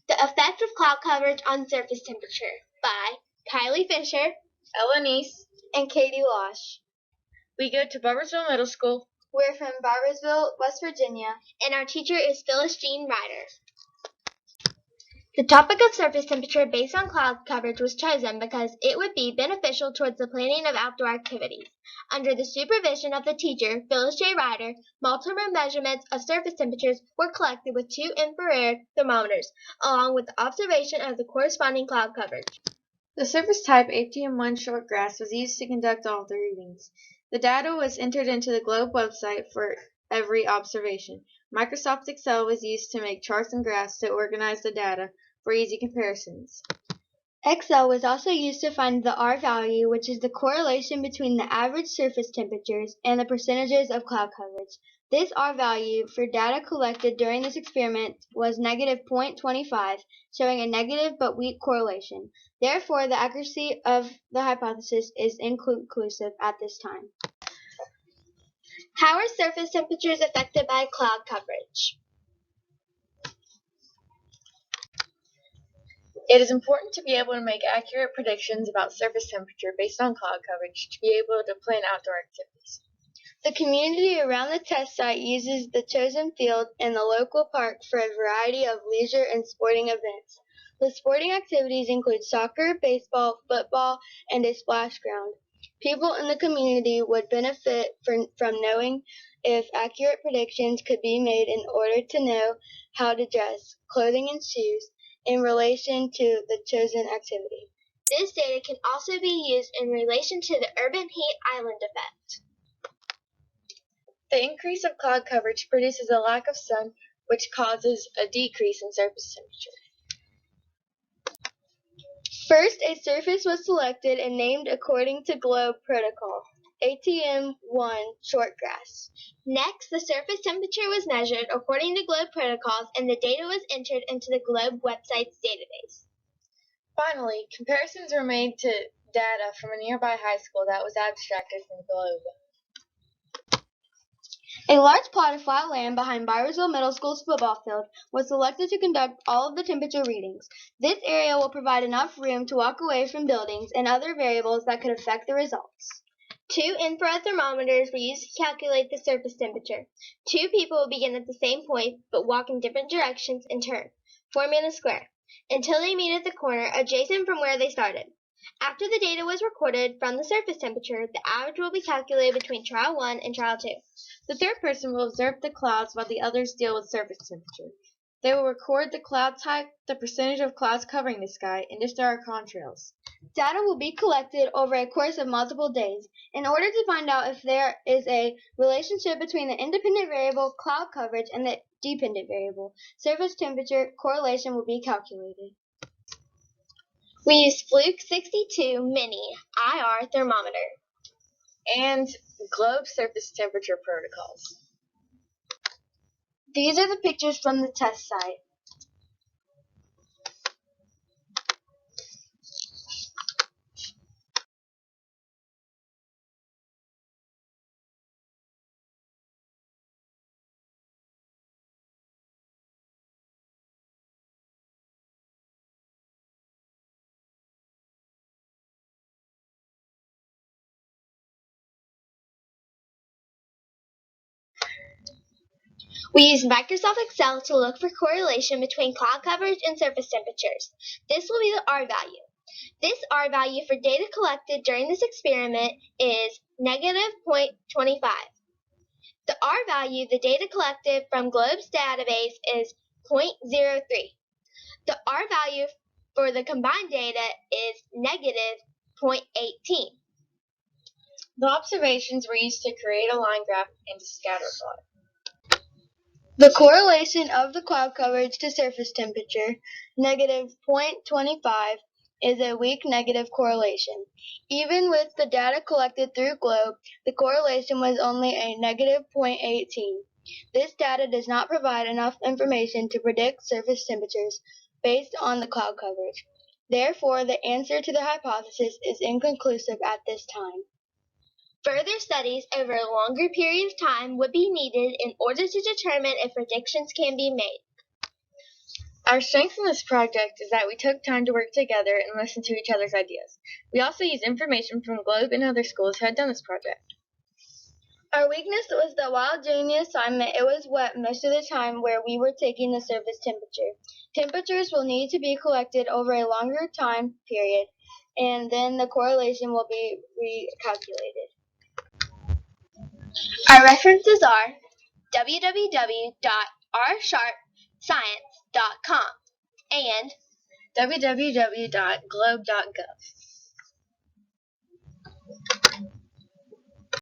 The Effect of Cloud Coverage on Surface Temperature by Kylie Fisher, Ellen East, and Katie Losh. We go to Barboursville Middle School. We're from Barboursville, West Virginia, and our teacher is Phyllis Jean Ryder. The topic of surface temperature based on cloud coverage was chosen because it would be beneficial towards the planning of outdoor activities. Under the supervision of the teacher, Phyllis J. Ryder, multiple measurements of surface temperatures were collected with 2 infrared thermometers, along with the observation of the corresponding cloud coverage. The surface type ATM1 short grass was used to conduct all the readings. The data was entered into the GLOBE website for every observation. Microsoft Excel was used to make charts and graphs to organize the data for easy comparisons. Excel was also used to find the R value, which is the correlation between the average surface temperatures and the percentages of cloud coverage. This R value for data collected during this experiment was negative 0.25, showing a negative but weak correlation. Therefore, the accuracy of the hypothesis is inconclusive at this time. How are surface temperatures affected by cloud coverage? It is important to be able to make accurate predictions about surface temperature based on cloud coverage to be able to plan outdoor activities. The community around the test site uses the chosen field and the local park for a variety of leisure and sporting events. The sporting activities include soccer, baseball, football, and a splash ground. People in the community would benefit from knowing if accurate predictions could be made in order to know how to dress, clothing, and shoes in relation to the chosen activity. This data can also be used in relation to the urban heat island effect. The increase of cloud coverage produces a lack of sun, which causes a decrease in surface temperature. First, a surface was selected and named according to GLOBE protocol, ATM1 short grass. Next, the surface temperature was measured according to GLOBE protocols and the data was entered into the GLOBE website's database. Finally, comparisons were made to data from a nearby high school that was abstracted from GLOBE. A large plot of flat land behind Barboursville Middle School's football field was selected to conduct all of the temperature readings. This area will provide enough room to walk away from buildings and other variables that could affect the results. 2 infrared thermometers were used to calculate the surface temperature. 2 people will begin at the same point but walk in different directions in turn, forming a square, until they meet at the corner adjacent from where they started. After the data was recorded from the surface temperature, the average will be calculated between trial 1 and trial 2. The third person will observe the clouds while the others deal with surface temperature. They will record the cloud type, the percentage of clouds covering the sky, and if there are contrails. Data will be collected over a course of multiple days in order to find out if there is a relationship between the independent variable cloud coverage and the dependent variable surface temperature. Correlation will be calculated. We use Fluke 62 Mini IR thermometer and GLOBE surface temperature protocols. These are the pictures from the test site. We use Microsoft Excel to look for correlation between cloud coverage and surface temperatures. This will be the R value. This R value for data collected during this experiment is negative 0.25. The R value, the data collected from GLOBE's database, is 0.03. The R value for the combined data is negative 0.18. The observations were used to create a line graph and a scatter plot. The correlation of the cloud coverage to surface temperature, negative 0.25, is a weak negative correlation. Even with the data collected through GLOBE, the correlation was only a negative 0.18. This data does not provide enough information to predict surface temperatures based on the cloud coverage. Therefore, the answer to the hypothesis is inconclusive at this time. Further studies over a longer period of time would be needed in order to determine if predictions can be made. Our strength in this project is that we took time to work together and listen to each other's ideas. We also used information from Globe and other schools who had done this project. Our weakness was that while doing the assignment, it was wet most of the time where we were taking the surface temperature. Temperatures will need to be collected over a longer time period, and then the correlation will be recalculated. Our references are www.rsharpscience.com and www.globe.gov.